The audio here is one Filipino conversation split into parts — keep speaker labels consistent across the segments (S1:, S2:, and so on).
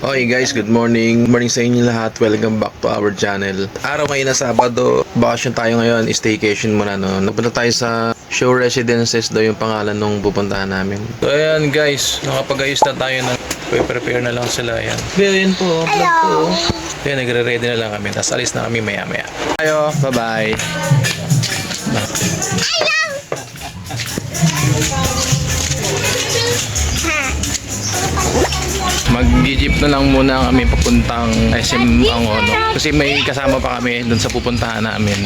S1: Okay guys, good morning. Good morning sa inyo lahat. Welcome back to our channel. Araw ngayon na Sabado. Bakasyon tayo ngayon. Staycation muna no. Napunta tayo sa Show Residences daw yung pangalan nung pupuntahan namin. So ayan guys, nakapag-ayos na tayo na. Prepare na lang sila. Ayan. Ayan po. Vlog po. Ayan, nagre-ready na lang kami. Tapos alis na kami maya maya. Tayo. Bye-bye. Mag-jeep na lang muna kami papuntang SM Angono kasi may kasama pa kami doon sa pupuntahan namin.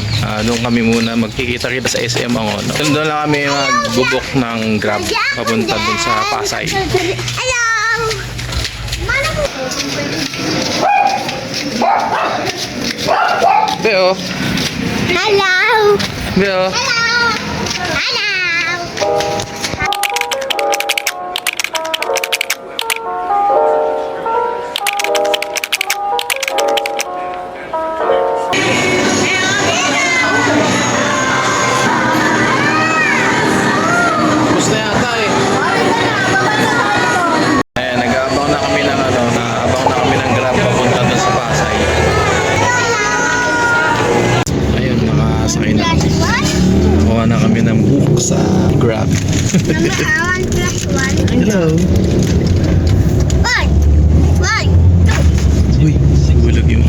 S1: Doon kami muna magkikita-kita sa SM Angono. Doon lang kami magbubok ng Grab papunta doon sa Pasay.
S2: Hello!
S1: Beo!
S2: Hello!
S1: Beo!
S2: Hello! Hello!
S1: Tapos na yata eh. Ayan, nag-aabang na kami ng naabang na kami ng Grab papunta doon sa Pasay. Ayun, nakasakay na kami. Nakuha na kami ng book sa Grab.
S2: Mama, 1 plus 1.
S1: Hello.
S2: 1. 1.
S1: Uy, sigulog yung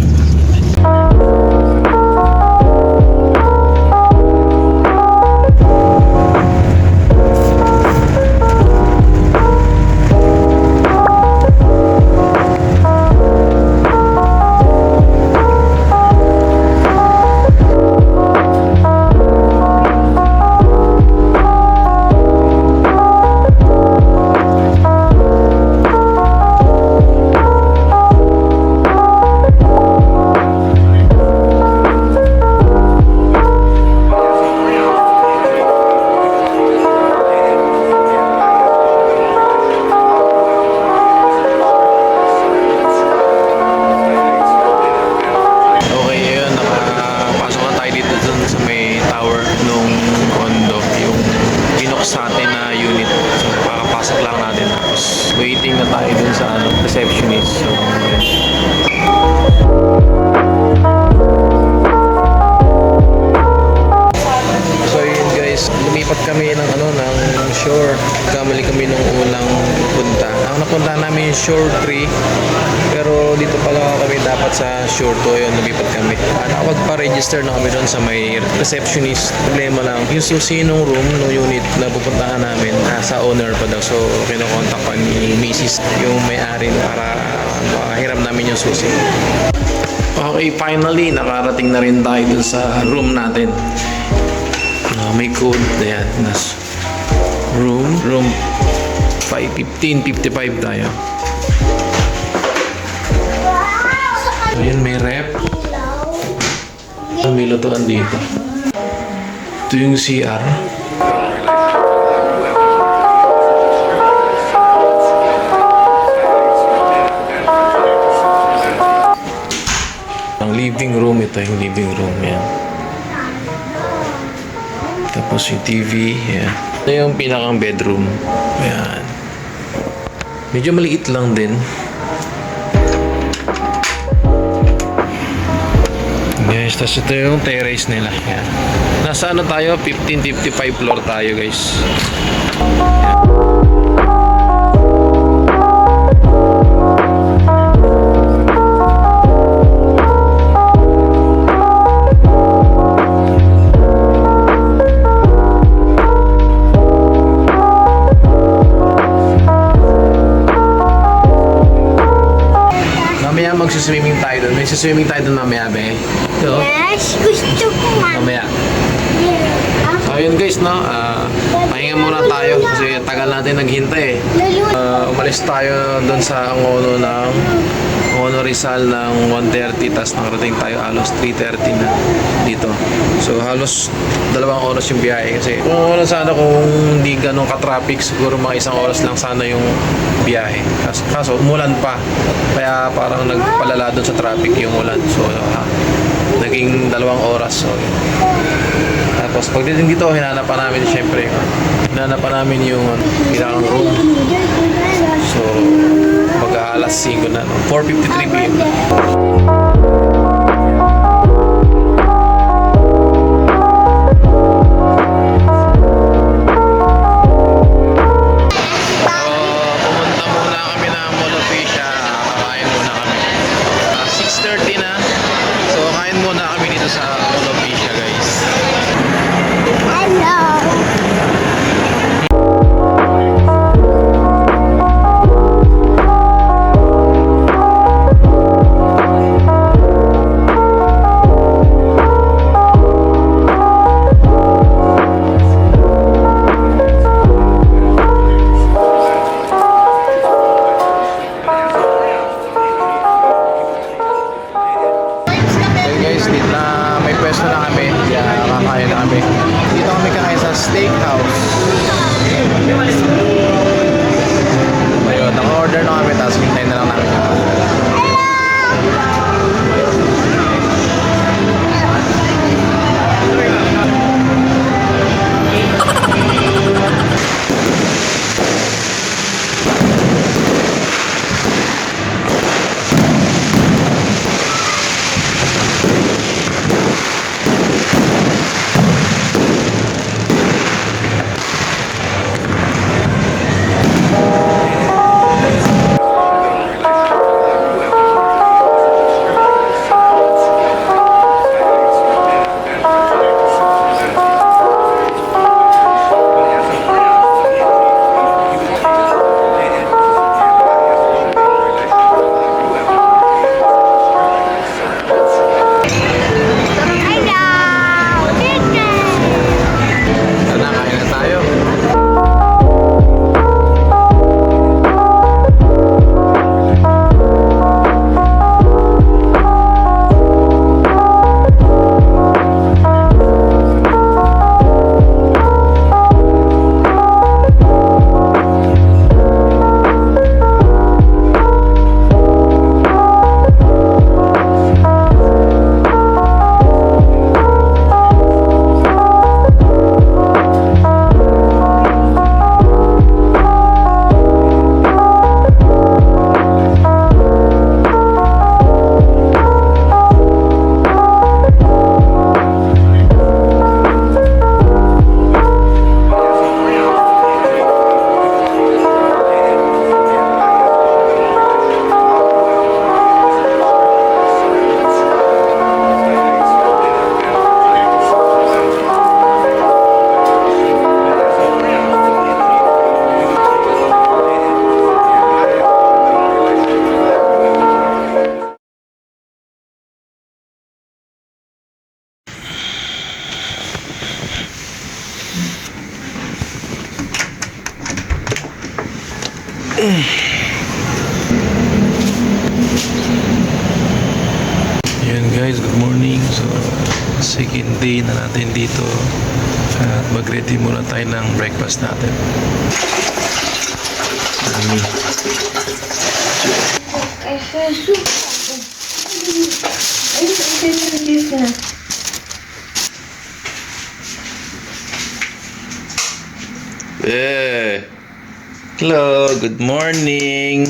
S1: sa atin na unit. So, makakapasok lang natin. Tapos, waiting na tayo dun sa receptionist. So, so yun guys, lumipat kami ng ng Shore. Kamali kami nung unang punta. Ang napunta namin yung Shore 3. Pero dito pala kami dapat sa Shore 2. Yun, lumipat kami. Nakapagpa-register na kami doon sa may receptionist. Problema lang, yung sinong room no unit na pupuntahan namin, sa owner pa daw. So, kinokontak pa ni Mrs. yung may-ari para makahiram namin yung susi. Okay, finally, nakarating na rin tayo dun sa room natin. May code. Ayan. Room 515-55 tayo. Ayan, may rep. May lutuan dito. Ito yung CR. Ang living room, ito yung living room. Yan. Tapos yung TV. Yan. Ito yung pinakang bedroom. Yan. Medyo maliit lang din. Guys, tapos ito yung terrace nila. Yan. Nasa tayo? 1555 floor tayo guys. Yan. Mamaya magsiswimming tayo doon. May swimming tayo doon mamaya, be. So,
S2: Yes, gusto ko man.
S1: mamaya. So, ayun guys, no? Pahinga muna tayo kasi tagal natin naghintay eh. Umalis tayo doon sa Angono Rizal ng 1:30, tapos nakarating tayo halos 3:30 na dito. So, halos 2 oras yung biyahe kasi kung sana kung hindi ganun ka-traffic, siguro mga 1 oras lang sana yung biyahe. Kaso umulan pa. Kaya parang nagpalala doon sa traffic yung ulan. So, naging 2 oras. So, tapos pagdating dito, hinanapan namin syempre. Hinanapan namin yung pinakang room. So, alas 5 na, no? 4:53 p.m. na. Pumunta muna kami ng Molopecia. Kakain muna kami. 6:30 na. So, kain muna kami dito sa Molopecia, guys.
S2: Hello.
S1: So guys, dito na may pwesto na kami. Kaya kakain na kami. Dito kami kakain sa steakhouse. Ayun, naka-order na kami. Tapos hintayin na lang namin yung tara, kain na tayo. Ayan guys, good morning. So, second day na natin dito. At mag-ready muna tayo ng breakfast natin. Dami. Hello, good morning.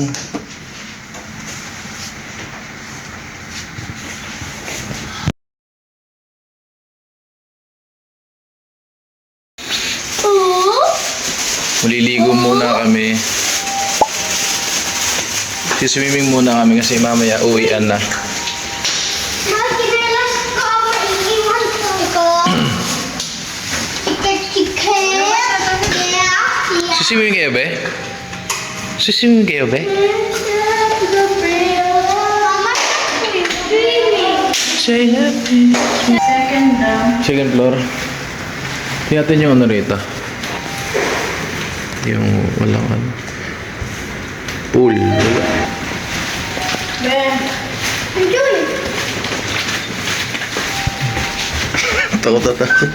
S1: Maliligo muna kami. Siswimming muna kami kasi mamaya uwian na. Siswimming kayo, be? Siswimming kayo, be? Say happy. Second floor. Tingnan natin yung ano rito. Yung walang ano. Pool. Takot na takot.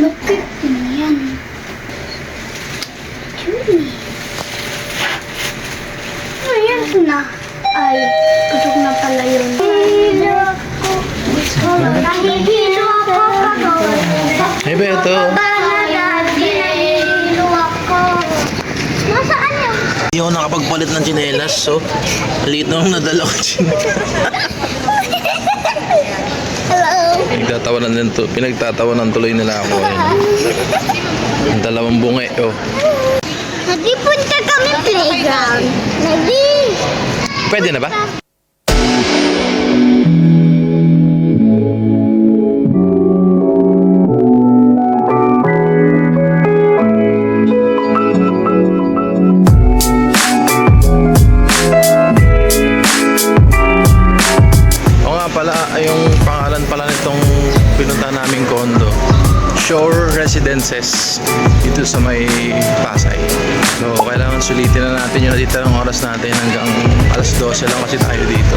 S2: Lapit na yan. Ayan na. Ay, pasok na pala yun. Nahihilo ako. Nahihilo ako.
S1: Hey, Beto.
S2: Nahihilo ako. Nasaan yun?
S1: Hindi ako nakapagpalit ng tsinelas, so liit na nung nadala ko tsinelas.
S2: Hello.
S1: Pinagtatawanan tuloy nila ako. Ang dalawang bungi, oh.
S2: Nagpunta kami playground.
S1: Pwede na ba? Yung pangalan pala nitong pinunta naming condo, Shore Residences, dito sa may Pasay. So kailangan sulitin na natin yung natitira ng oras natin hanggang alas 12 lang kasi tayo dito.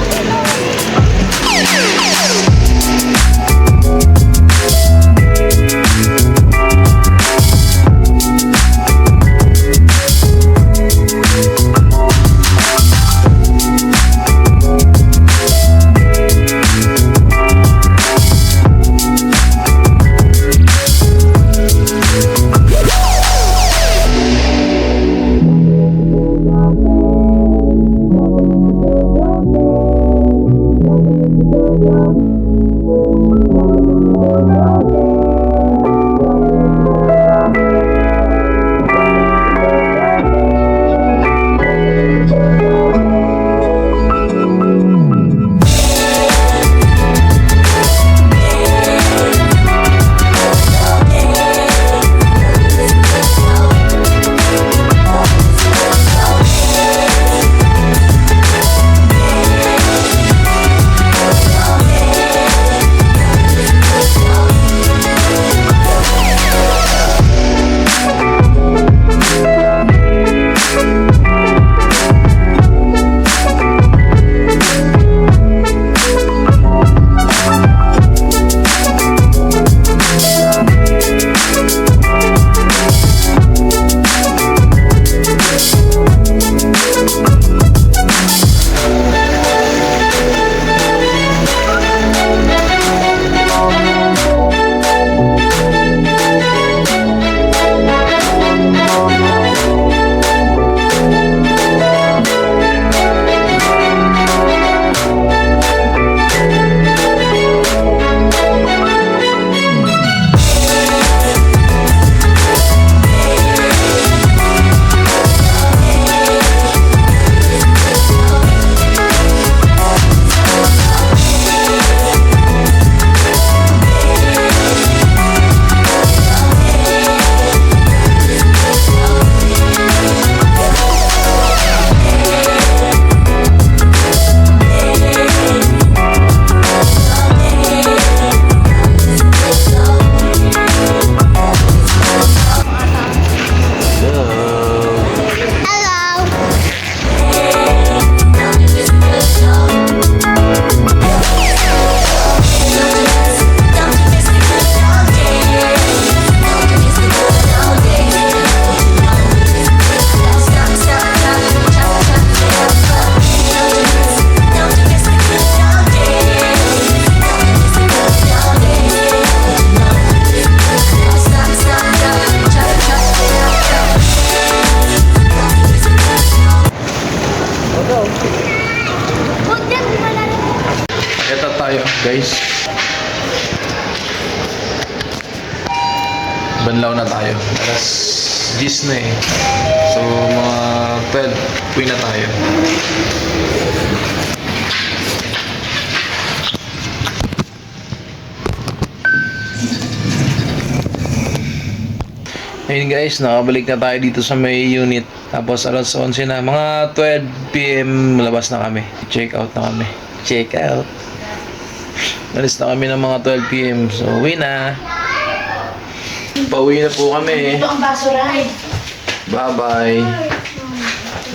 S1: Ito tayo, guys. Banlaw na tayo. Alas 10 na eh. So, mga 12, uwi na tayo. Ayun guys, nakabalik na tayo dito sa may unit. Tapos alas 11 na. Mga 12 PM labas na kami. Check out na kami. Check out. Alis na kami ng mga 12 PM. So, uwi na. Pauwi na po kami.
S3: Ito ang basurahan.
S1: Bye-bye.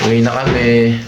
S1: Uwi na kami.